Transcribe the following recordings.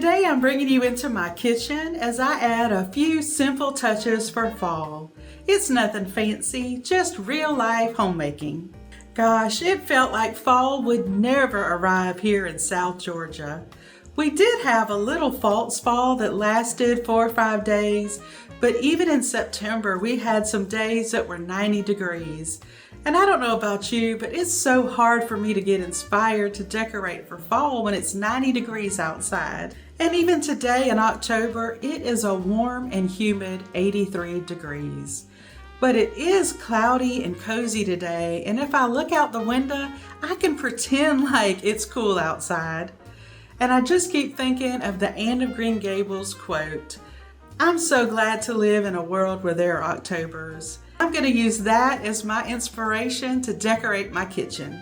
Today I'm bringing you into my kitchen as I add a few simple touches for fall. It's nothing fancy, just real life homemaking. Gosh, it felt like fall would never arrive here in South Georgia. We did have a little false fall that lasted 4 or 5 days, but even in September we had some days that were 90 degrees. And I don't know about you, but it's so hard for me to get inspired to decorate for fall when it's 90 degrees outside. And even today in October, it is a warm and humid 83 degrees. But it is cloudy and cozy today, and if I look out the window, I can pretend like it's cool outside. And I just keep thinking of the Anne of Green Gables quote, "I'm so glad to live in a world where there are Octobers." I'm going to use that as my inspiration to decorate my kitchen.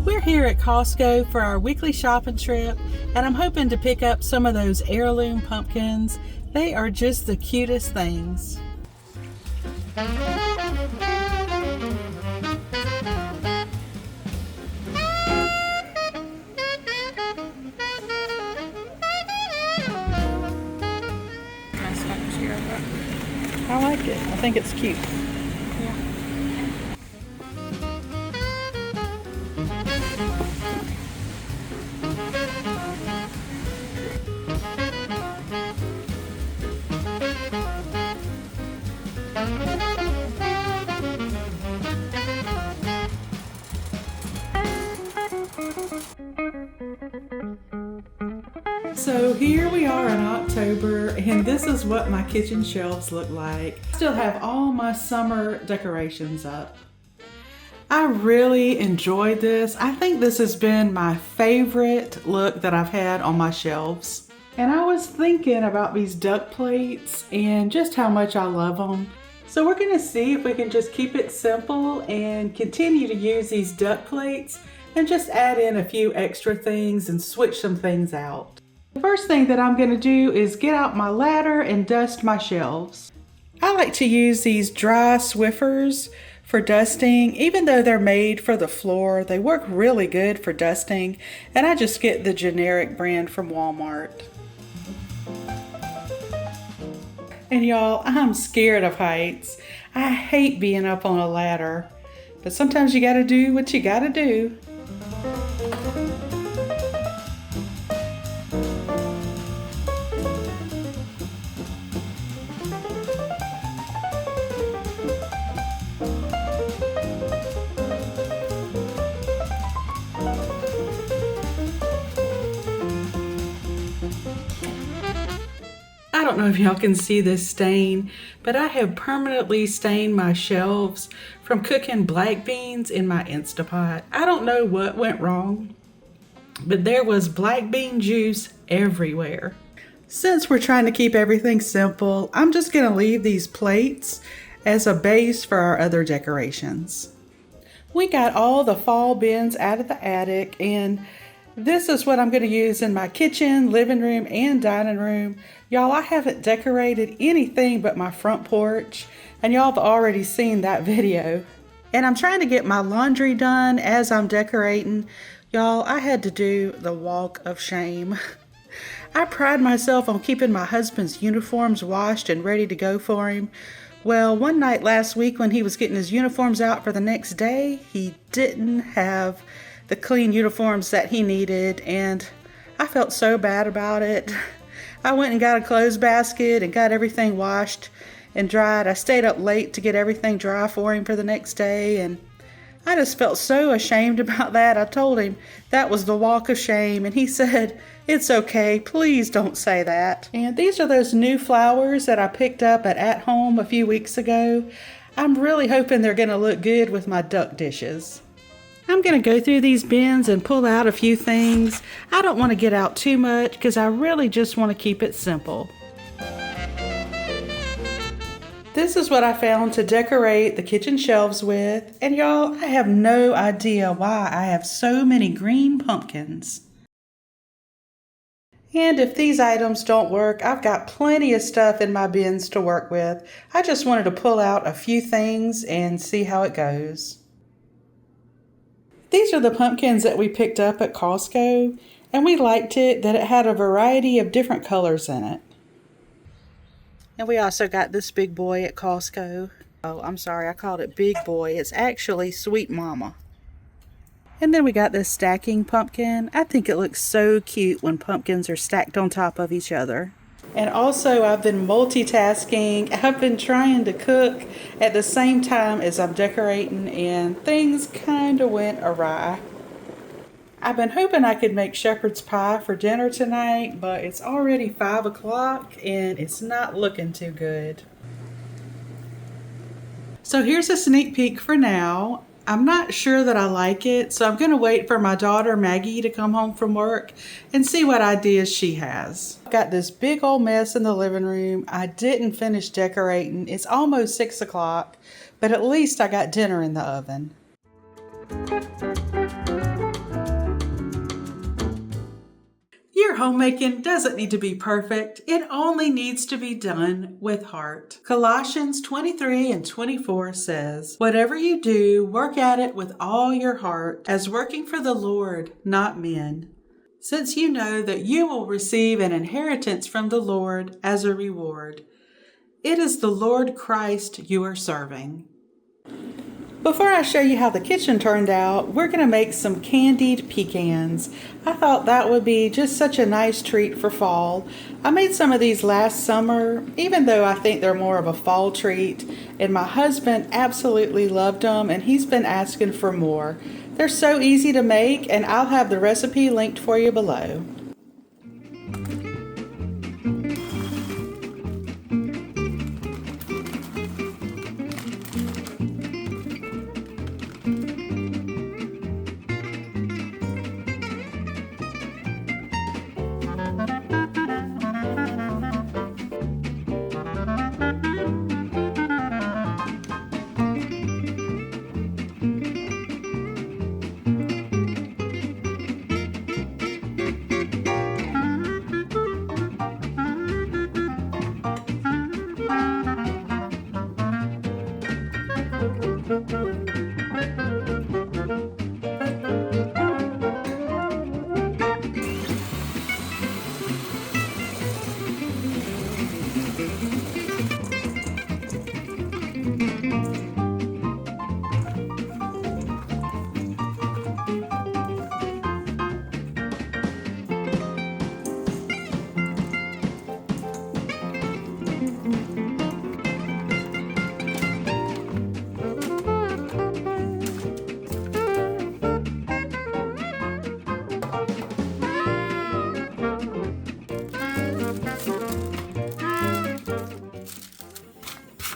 We're here at Costco for our weekly shopping trip, and I'm hoping to pick up some of those heirloom pumpkins. They are just the cutest things. I like it. I think it's cute. Yeah. So here we are in October, and this is what my kitchen shelves look like. I still have all my summer decorations up. I really enjoyed this. I think this has been my favorite look that I've had on my shelves. And I was thinking about these duck plates and just how much I love them. So we're gonna see if we can just keep it simple and continue to use these duck plates and just add in a few extra things and switch some things out. The first thing that I'm going to do is get out my ladder and dust my shelves. I like to use these dry Swiffers for dusting. Even though they're made for the floor, they work really good for dusting, and I just get the generic brand from Walmart. And y'all, I'm scared of heights. I hate being up on a ladder, but sometimes you gotta do what you gotta do. I don't know if y'all can see this stain, but I have permanently stained my shelves from cooking black beans in my Instapot. I don't know what went wrong, but there was black bean juice everywhere. Since we're trying to keep everything simple, I'm just going to leave these plates as a base for our other decorations. We got all the fall bins out of the attic, and this is what I'm going to use in my kitchen, living room, and dining room. Y'all, I haven't decorated anything but my front porch, and y'all have already seen that video. And I'm trying to get my laundry done as I'm decorating. Y'all, I had to do the walk of shame. I pride myself on keeping my husband's uniforms washed and ready to go for him. Well, one night last week when he was getting his uniforms out for the next day, he didn't have the clean uniforms that he needed, and I felt so bad about it. I went and got a clothes basket and got everything washed and dried. I stayed up late to get everything dry for him for the next day, and I just felt so ashamed about that. I told him that was the walk of shame, and he said, "It's okay, please don't say that." And these are those new flowers that I picked up at Home a few weeks ago. I'm really hoping they're gonna look good with my duck dishes. I'm going to go through these bins and pull out a few things. I don't want to get out too much because I really just want to keep it simple. This is what I found to decorate the kitchen shelves with. And y'all, I have no idea why I have so many green pumpkins. And if these items don't work, I've got plenty of stuff in my bins to work with. I just wanted to pull out a few things and see how it goes. These are the pumpkins that we picked up at Costco, and we liked it that it had a variety of different colors in it. And we also got this big boy at Costco. Oh, I'm sorry, I called it Big Boy. It's actually Sweet Mama. And then we got this stacking pumpkin. I think it looks so cute when pumpkins are stacked on top of each other. And also I've been multitasking. I've been trying to cook at the same time as I'm decorating, and things kind of went awry. I've been hoping I could make shepherd's pie for dinner tonight, but it's already 5 o'clock and it's not looking too good. So here's a sneak peek for now. I'm not sure that I like it, so I'm going to wait for my daughter Maggie to come home from work and see what ideas she has. I've got this big old mess in the living room. I didn't finish decorating. It's almost 6 o'clock, but at least I got dinner in the oven. Your homemaking doesn't need to be perfect. It only needs to be done with heart. Colossians 23:24 says, "Whatever you do, work at it with all your heart, as working for the Lord, not men, since you know that you will receive an inheritance from the Lord as a reward. It is the Lord Christ you are serving." Before I show you how the kitchen turned out, we're going to make some candied pecans. I thought that would be just such a nice treat for fall. I made some of these last summer, even though I think they're more of a fall treat, and my husband absolutely loved them, and he's been asking for more. They're so easy to make, and I'll have the recipe linked for you below.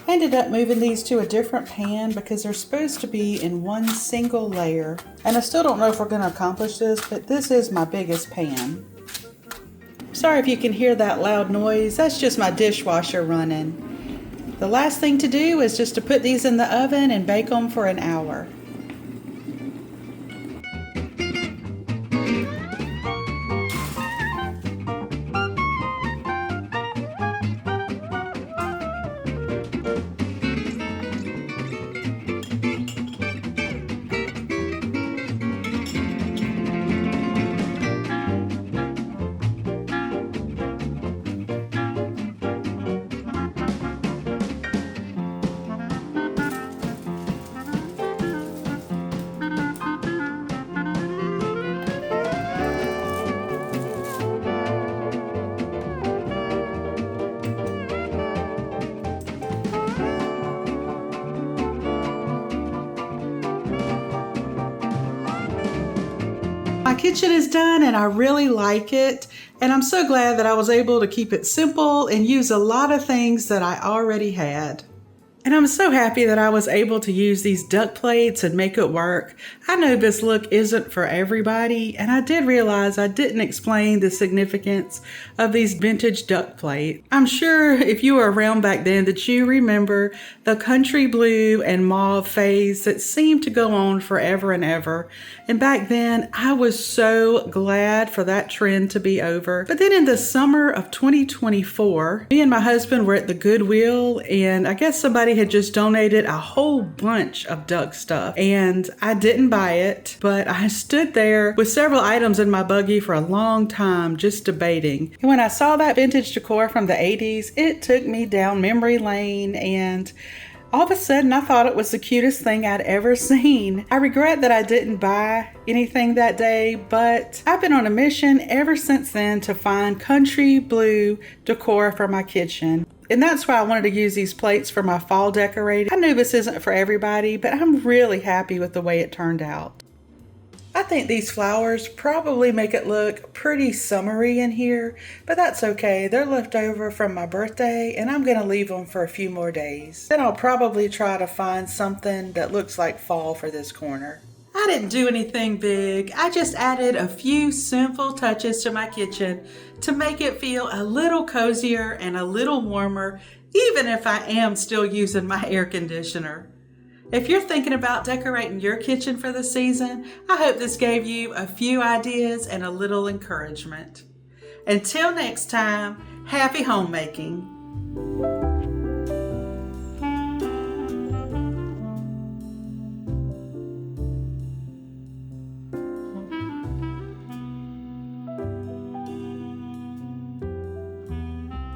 I ended up moving these to a different pan because they're supposed to be in one single layer. And I still don't know if we're going to accomplish this, but this is my biggest pan. Sorry if you can hear that loud noise. That's just my dishwasher running. The last thing to do is just to put these in the oven and bake them for an hour. My kitchen is done and I really like it, and I'm so glad that I was able to keep it simple and use a lot of things that I already had. And I'm so happy that I was able to use these duck plates and make it work. I know this look isn't for everybody, and I did realize I didn't explain the significance of these vintage duck plates. I'm sure if you were around back then that you remember the country blue and mauve phase that seemed to go on forever and ever. And back then, I was so glad for that trend to be over. But then in the summer of 2024, me and my husband were at the Goodwill, and I guess somebody had just donated a whole bunch of duck stuff, and I didn't buy it, but I stood there with several items in my buggy for a long time just debating. And when I saw that vintage decor from the 80s, it took me down memory lane, and all of a sudden I thought it was the cutest thing I'd ever seen. I regret that I didn't buy anything that day, but I've been on a mission ever since then to find country blue decor for my kitchen. And that's why I wanted to use these plates for my fall decorating. I know this isn't for everybody, but I'm really happy with the way it turned out. I think these flowers probably make it look pretty summery in here, but that's okay. They're left over from my birthday, and I'm gonna leave them for a few more days. Then I'll probably try to find something that looks like fall for this corner. I didn't do anything big. I just added a few simple touches to my kitchen to make it feel a little cozier and a little warmer, even if I am still using my air conditioner. If you're thinking about decorating your kitchen for the season, I hope this gave you a few ideas and a little encouragement. Until next time, happy homemaking.